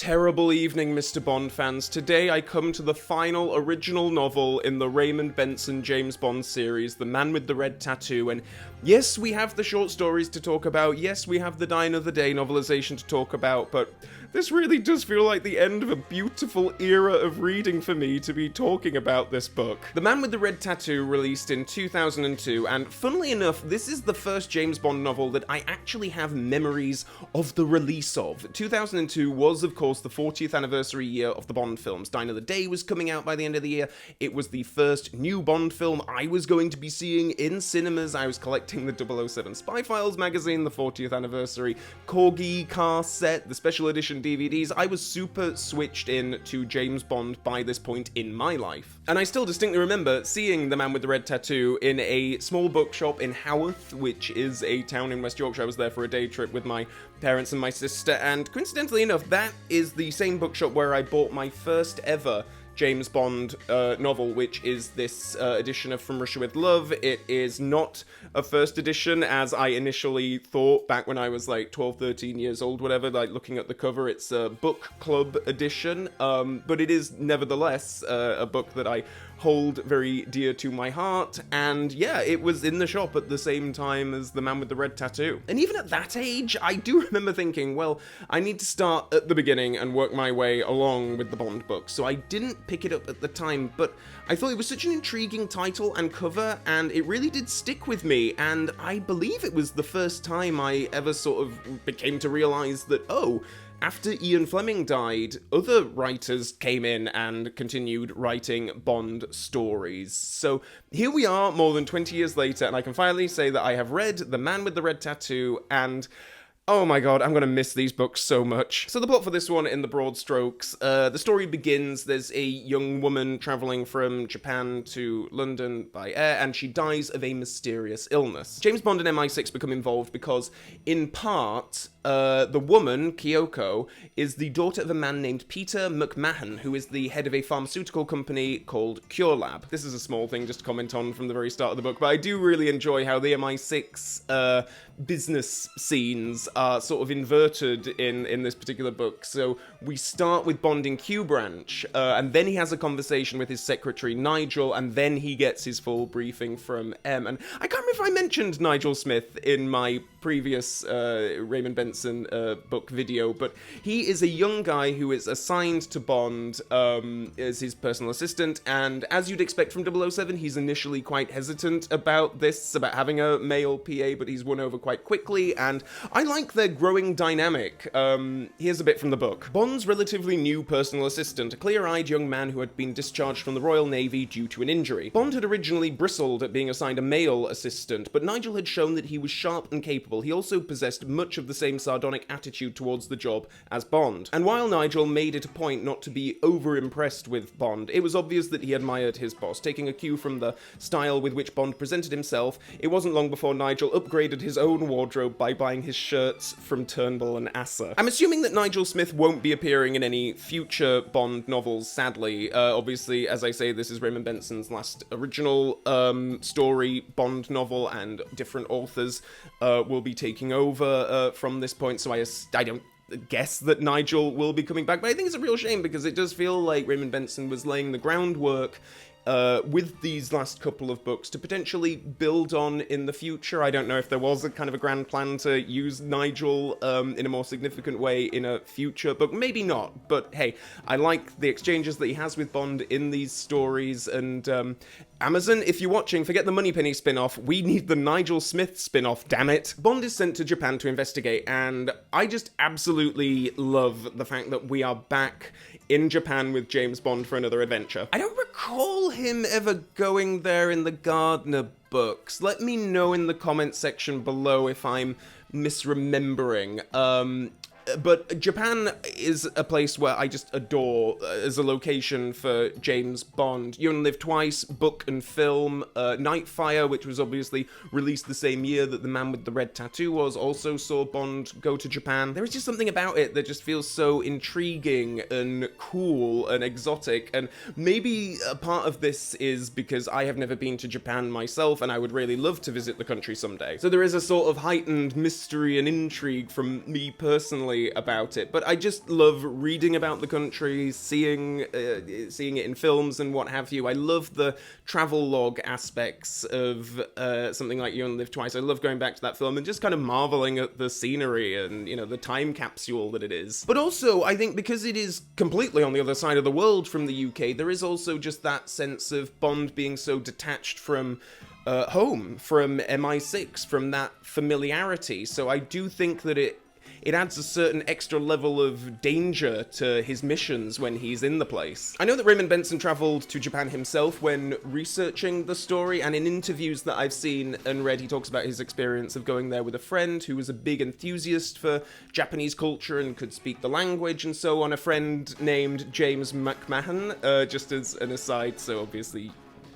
terrible evening, Mr. Bond fans. Today I come to the final original novel in the Raymond Benson James Bond series, The Man with the Red Tattoo, and yes, we have the short stories to talk about, yes, we have the Die Another Day novelization to talk about, but this really does feel like the end of a beautiful era of reading for me to be talking about this book. The Man with the Red Tattoo released in 2002, and funnily enough, this is the first James Bond novel that I actually have memories of the release of. 2002 was, of course, the 40th anniversary year of the Bond films. Die Another Day was coming out by the end of the year. It was the first new Bond film I was going to be seeing in cinemas. I was collecting the 007 Spy Files magazine, the 40th anniversary Corgi car set, the special edition DVDs. I was super switched in to James Bond by this point in my life. And I still distinctly remember seeing The Man with the Red Tattoo in a small bookshop in Haworth, which is a town in West Yorkshire. I was there for a day trip with my parents and my sister, and coincidentally enough, that is the same bookshop where I bought my first ever James Bond novel, which is this edition of From Russia with Love. It is not a first edition, as I initially thought back when I was like 12, 13 years old, whatever, like looking at the cover. It's a book club edition, but it is nevertheless a book that I hold very dear to my heart, and yeah, it was in the shop at the same time as The Man with the Red Tattoo. And even at that age, I do remember thinking, well, I need to start at the beginning and work my way along with the Bond books, so I didn't pick it up at the time, but I thought it was such an intriguing title and cover, and it really did stick with me, and I believe it was the first time I ever sort of became to realize that, oh, after Ian Fleming died, other writers came in and continued writing Bond stories. So here we are, more than 20 years later, and I can finally say that I have read The Man with the Red Tattoo, and oh my god, I'm gonna miss these books so much. So the plot for this one, in the broad strokes, the story begins, there's a young woman travelling from Japan to London by air, and she dies of a mysterious illness. James Bond and MI6 become involved because, in part, the woman, Kyoko, is the daughter of a man named Peter McMahon, who is the head of a pharmaceutical company called Cure Lab. This is a small thing just to comment on from the very start of the book, but I do really enjoy how the MI6 business scenes are sort of inverted in this particular book. So we start with Bond in Q Branch, and then he has a conversation with his secretary Nigel, and then he gets his full briefing from M. And I can't remember if I mentioned Nigel Smith in my previous Raymond Benson book video, but he is a young guy who is assigned to Bond as his personal assistant, and as you'd expect from 007, he's initially quite hesitant about this, about having a male PA, but he's won over quite quickly, and I like their growing dynamic. Here's a bit from the book. Bond's relatively new personal assistant, a clear-eyed young man who had been discharged from the Royal Navy due to an injury. Bond had originally bristled at being assigned a male assistant, but Nigel had shown that he was sharp and capable. He also possessed much of the same sardonic attitude towards the job as Bond. And while Nigel made it a point not to be over-impressed with Bond, it was obvious that he admired his boss. Taking a cue from the style with which Bond presented himself, it wasn't long before Nigel upgraded his own wardrobe by buying his shirts from Turnbull and Asser. I'm assuming that Nigel Smith won't be appearing in any future Bond novels, sadly. Obviously, as I say, this is Raymond Benson's last original story Bond novel, and different authors will be taking over from this point, so I don't guess that Nigel will be coming back, but I think it's a real shame because it does feel like Raymond Benson was laying the groundwork with these last couple of books to potentially build on in the future. I don't know if there was a kind of a grand plan to use Nigel in a more significant way in a future book, maybe not, but hey, I like the exchanges that he has with Bond in these stories, and Amazon, if you're watching, forget the Moneypenny spin-off, we need the Nigel Smith spin-off, damn it. Bond is sent to Japan to investigate, and I just absolutely love the fact that we are back in Japan with James Bond for another adventure. I don't recall him ever going there in the Gardner books. Let me know in the comment section below if I'm misremembering. But Japan is a place where I just adore as a location for James Bond. You Only Live Twice, book and film, Nightfire, which was obviously released the same year that The Man with the Red Tattoo was, also saw Bond go to Japan. There is just something about it that just feels so intriguing and cool and exotic, and maybe a part of this is because I have never been to Japan myself, and I would really love to visit the country someday. So there is a sort of heightened mystery and intrigue from me personally emotionally about it, but I just love reading about the country, seeing it in films and what have you. I love the travel log aspects of something like You Only Live Twice. I love going back to that film and just kind of marveling at the scenery and, you know, the time capsule that it is. But also, I think because it is completely on the other side of the world from the UK, there is also just that sense of Bond being so detached from home, from MI6, from that familiarity. So I do think that it adds a certain extra level of danger to his missions when he's in the place. I know that Raymond Benson travelled to Japan himself when researching the story, and in interviews that I've seen and read, he talks about his experience of going there with a friend who was a big enthusiast for Japanese culture and could speak the language and so on, a friend named James McMahon, just as an aside, so obviously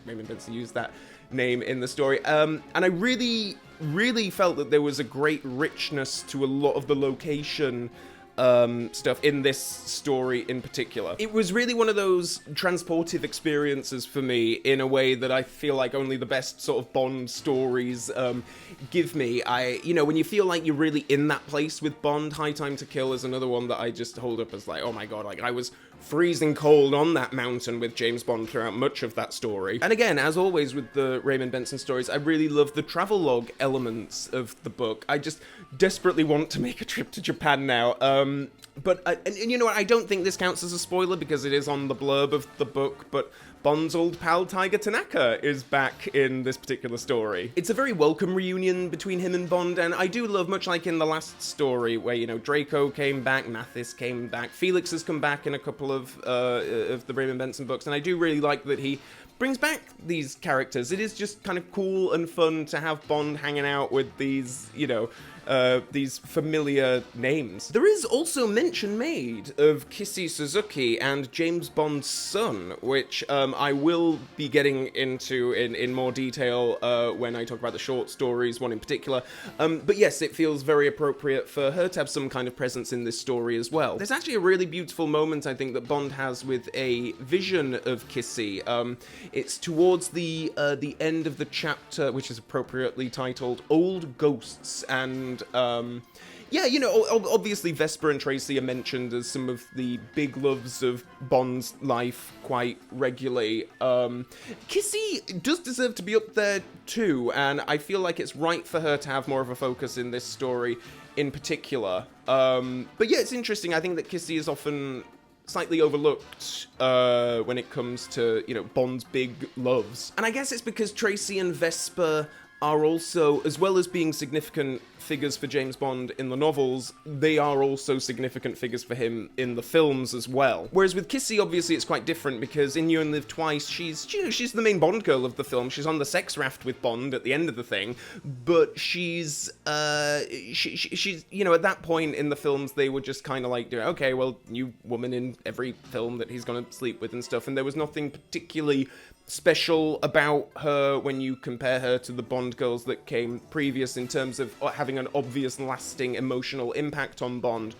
Raymond Benson used that name in the story, and I really felt that there was a great richness to a lot of the location stuff in this story in particular. It was really one of those transportive experiences for me in a way that I feel like only the best sort of Bond stories give me. When you feel like you're really in that place with Bond, High Time to Kill is another one that I just hold up as like, oh my god, like I was freezing cold on that mountain with James Bond throughout much of that story. And again, as always with the Raymond Benson stories, I really love the travelogue elements of the book. I just desperately want to make a trip to Japan now. But you know what, I don't think this counts as a spoiler because it is on the blurb of the book, but Bond's old pal Tiger Tanaka is back in this particular story. It's a very welcome reunion between him and Bond, and I do love, much like in the last story, where, you know, Draco came back, Mathis came back, Felix has come back in a couple of the Raymond Benson books, and I do really like that he brings back these characters. It is just kind of cool and fun to have Bond hanging out with these, you know, these familiar names. There is also mention made of Kissy Suzuki and James Bond's son, which I will be getting into in more detail when I talk about the short stories, one in particular. But yes, it feels very appropriate for her to have some kind of presence in this story as well. There's actually a really beautiful moment, I think, that Bond has with a vision of Kissy. It's towards the end of the chapter, which is appropriately titled Old Ghosts, and yeah, you know, obviously Vesper and Tracy are mentioned as some of the big loves of Bond's life quite regularly. Kissy does deserve to be up there too, and I feel like it's right for her to have more of a focus in this story in particular. But yeah, it's interesting. I think that Kissy is often slightly overlooked when it comes to, you know, Bond's big loves. And I guess it's because Tracy and Vesper are also, as well as being significant figures for James Bond in the novels, they are also significant figures for him in the films as well. Whereas with Kissy, obviously, it's quite different because in You Only Live Twice, she's the main Bond girl of the film. She's on the sex raft with Bond at the end of the thing, but she's you know, at that point in the films, they were just kind of like, okay, well, new woman in every film that he's gonna sleep with and stuff, and there was nothing particularly special about her when you compare her to the Bond girls that came previous in terms of having an obvious lasting emotional impact on Bond.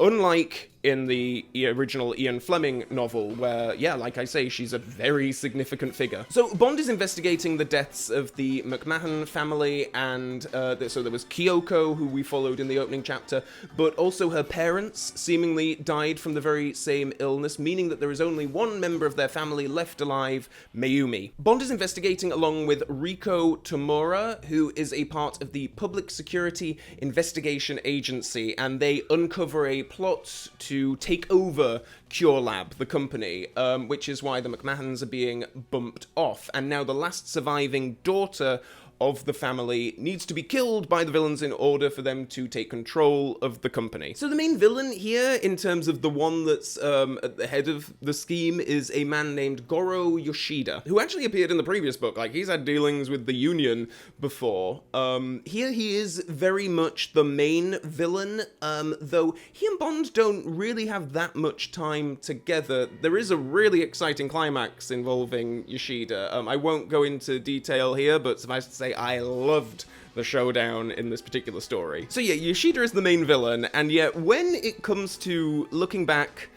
Unlike in the original Ian Fleming novel, where, yeah, like I say, she's a very significant figure. So Bond is investigating the deaths of the McMahon family, and so there was Kyoko, who we followed in the opening chapter, but also her parents seemingly died from the very same illness, meaning that there is only one member of their family left alive, Mayumi. Bond is investigating along with Riko Tamura, who is a part of the Public Security Investigation Agency, and they uncover a plot to take over Cure Lab, the company, which is why the McMahons are being bumped off. And now the last surviving daughter of the family needs to be killed by the villains in order for them to take control of the company. So the main villain here, in terms of the one that's at the head of the scheme, is a man named Goro Yoshida, who actually appeared in the previous book. Like, he's had dealings with the Union before. Here he is very much the main villain, though he and Bond don't really have that much time together. There is a really exciting climax involving Yoshida. I won't go into detail here, but suffice to say, I loved the showdown in this particular story. So yeah, Yoshida is the main villain, and yet when it comes to looking back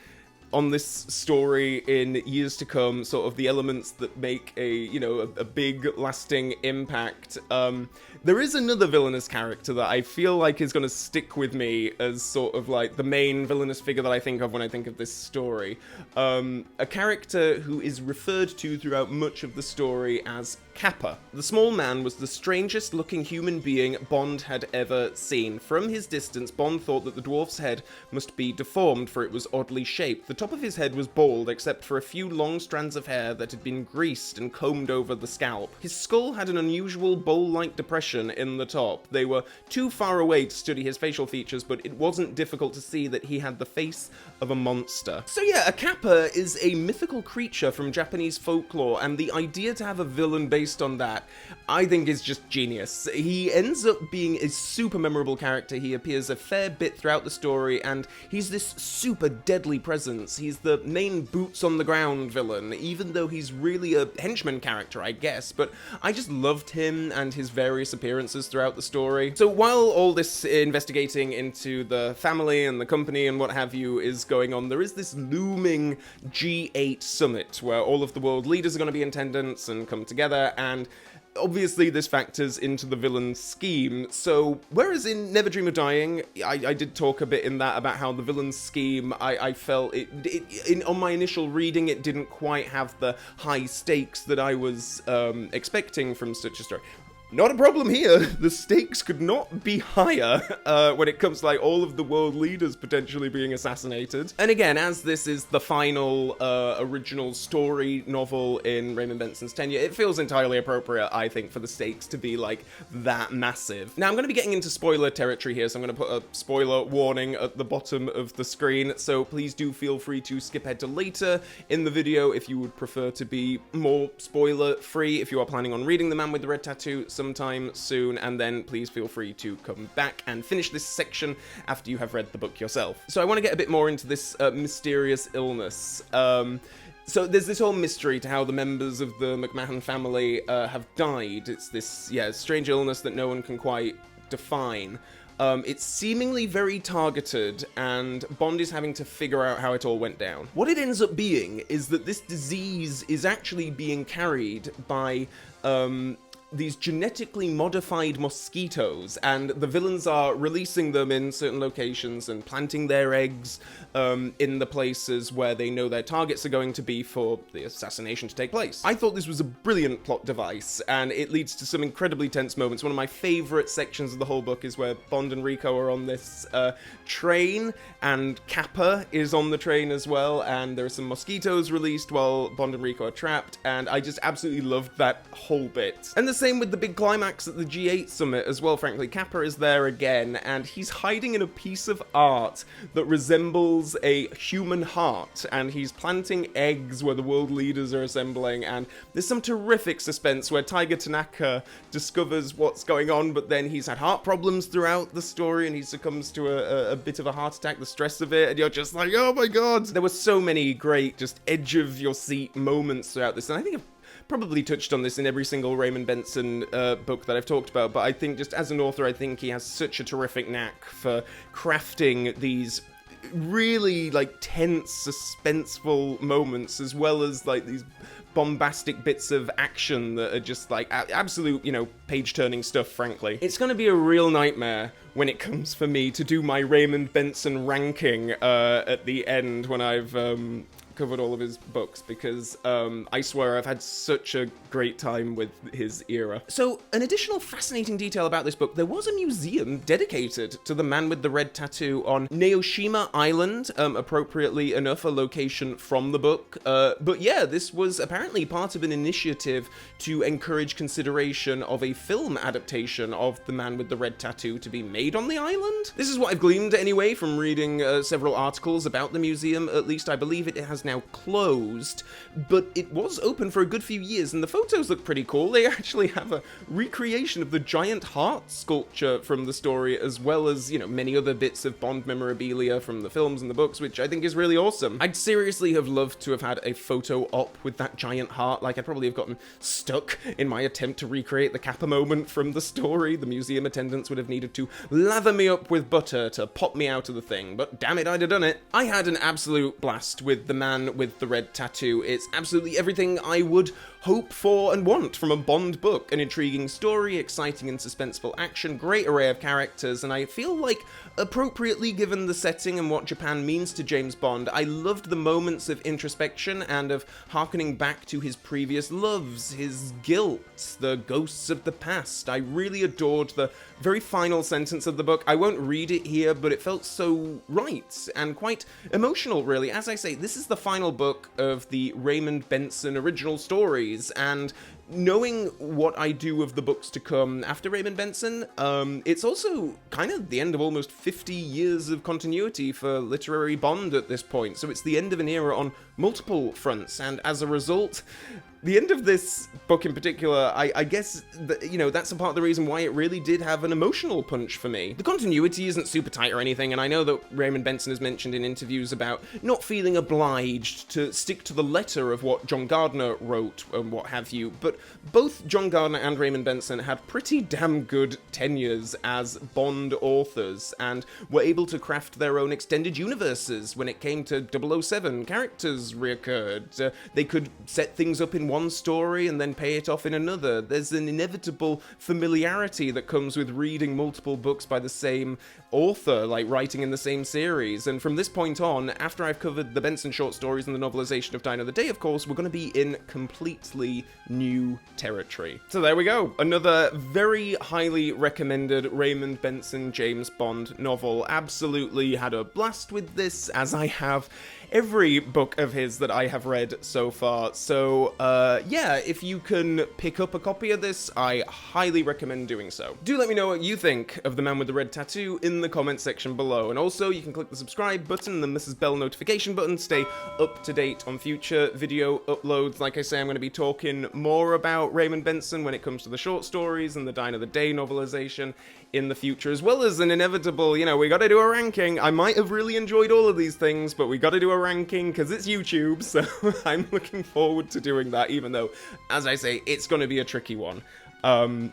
on this story in years to come, sort of the elements that make a big lasting impact. There is another villainous character that I feel like is going to stick with me as sort of like the main villainous figure that I think of when I think of this story. A character who is referred to throughout much of the story as Kappa. The small man was the strangest looking human being Bond had ever seen. From his distance, Bond thought that the dwarf's head must be deformed, for it was oddly shaped. The top of his head was bald, except for a few long strands of hair that had been greased and combed over the scalp. His skull had an unusual bowl-like depression in the top. They were too far away to study his facial features, but it wasn't difficult to see that he had the face of a monster. So yeah, a Kappa is a mythical creature from Japanese folklore, and the idea to have a villain based on that, I think, is just genius. He ends up being a super memorable character. He appears a fair bit throughout the story, and he's this super deadly presence. He's the main boots on the ground villain, even though he's really a henchman character, I guess, but I just loved him and his various appearances throughout the story. So while all this investigating into the family and the company and what have you is going on, there is this looming G8 summit where all of the world leaders are going to be in attendance and come together, and obviously this factors into the villain's scheme. So whereas in Never Dream of Dying, I did talk a bit in that about how the villain's scheme, I felt on my initial reading, it didn't quite have the high stakes that I was expecting from such a story. Not a problem here. The stakes could not be higher when it comes to like all of the world leaders potentially being assassinated. And again, as this is the final original story novel in Raymond Benson's tenure, it feels entirely appropriate, I think, for the stakes to be like that massive. Now, I'm going to be getting into spoiler territory here, so I'm going to put a spoiler warning at the bottom of the screen, so please do feel free to skip ahead to later in the video if you would prefer to be more spoiler-free, if you are planning on reading The Man with the Red Tattoo sometime soon, and then please feel free to come back and finish this section after you have read the book yourself. So I want to get a bit more into this mysterious illness. So there's this whole mystery to how the members of the McMahon family have died. It's this, strange illness that no one can quite define. It's seemingly very targeted, and Bond is having to figure out how it all went down. What it ends up being is that this disease is actually being carried by these genetically modified mosquitoes, and the villains are releasing them in certain locations and planting their eggs in the places where they know their targets are going to be for the assassination to take place. I thought this was a brilliant plot device, and it leads to some incredibly tense moments. One of my favorite sections of the whole book is where Bond and Rico are on this train, and Kappa is on the train as well, and there are some mosquitoes released while Bond and Rico are trapped, and I just absolutely loved that whole bit. And the same with the big climax at the G8 summit as well, frankly. Kappa is there again, and he's hiding in a piece of art that resembles a human heart, and he's planting eggs where the world leaders are assembling, and there's some terrific suspense where Tiger Tanaka discovers what's going on, but then he's had heart problems throughout the story, and he succumbs to a bit of a heart attack, the stress of it, and you're just like, oh my god! There were so many great, just edge-of-your-seat moments throughout this, and I think I've probably touched on this in every single Raymond Benson book that I've talked about, but I think just as an author, I think he has such a terrific knack for crafting these really like tense, suspenseful moments, as well as like these bombastic bits of action that are just like absolute, page-turning stuff, frankly. It's gonna be a real nightmare when it comes for me to do my Raymond Benson ranking at the end when I've covered all of his books, because I swear I've had such a great time with his era. So an additional fascinating detail about this book, there was a museum dedicated to the Man with the Red Tattoo on Naoshima Island, appropriately enough a location from the book, but yeah, this was apparently part of an initiative to encourage consideration of a film adaptation of The Man with the Red Tattoo to be made on the island. This is what I've gleaned anyway from reading several articles about the museum. At least I believe it has now closed, but it was open for a good few years, and the photos look pretty cool. They actually have a recreation of the giant heart sculpture from the story, as well as, you know, many other bits of Bond memorabilia from the films and the books, which I think is really awesome. I'd seriously have loved to have had a photo op with that giant heart. Like, I'd probably have gotten stuck in my attempt to recreate the Kappa moment from the story. The museum attendants would have needed to lather me up with butter to pop me out of the thing, but damn it, I'd have done it. I had an absolute blast with The Man with the Red Tattoo. It's absolutely everything I would hope for and want from a Bond book. An intriguing story, exciting and suspenseful action, great array of characters, and I feel like, appropriately given the setting and what Japan means to James Bond, I loved the moments of introspection and of harkening back to his previous loves, his guilt, the ghosts of the past. I really adored the very final sentence of the book. I won't read it here, but it felt so right and quite emotional, really. As I say, this is the final book of the Raymond Benson original stories, and knowing what I do of the books to come after Raymond Benson, it's also kind of the end of almost 50 years of continuity for literary Bond at this point, so it's the end of an era on multiple fronts, and as a result, the end of this book in particular, I guess, you know, that's a part of the reason why it really did have an emotional punch for me. The continuity isn't super tight or anything, and I know that Raymond Benson has mentioned in interviews about not feeling obliged to stick to the letter of what John Gardner wrote and what have you, but both John Gardner and Raymond Benson had pretty damn good tenures as Bond authors, and were able to craft their own extended universes. When it came to 007, characters reoccurred. They could set things up in one story and then pay it off in another. There's an inevitable familiarity that comes with reading multiple books by the same author, like writing in the same series. And from this point on, after I've covered the Benson short stories and the novelization of Die Another Day, of course, we're going to be in completely new territory. So there we go. Another very highly recommended Raymond Benson James Bond novel. Absolutely had a blast with this, as I have every book of his that I have read so far. So, yeah, if you can pick up a copy of this, I highly recommend doing so. Do let me know what you think of The Man with the Red Tattoo in the comment section below. And also, you can click the subscribe button and the Mrs. Bell notification button to stay up to date on future video uploads. Like I say, I'm going to be talking more about Raymond Benson when it comes to the short stories and the Die Another Day novelization in the future, as well as an inevitable, you know, we gotta do a ranking. I might have really enjoyed all of these things, but we gotta do a ranking because it's YouTube, so I'm looking forward to doing that, even though, as I say, it's gonna be a tricky one.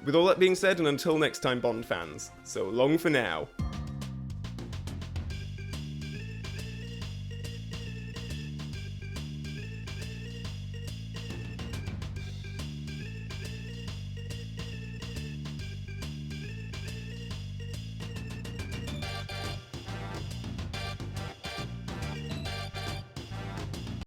With all that being said, and until next time, Bond fans, so long for now.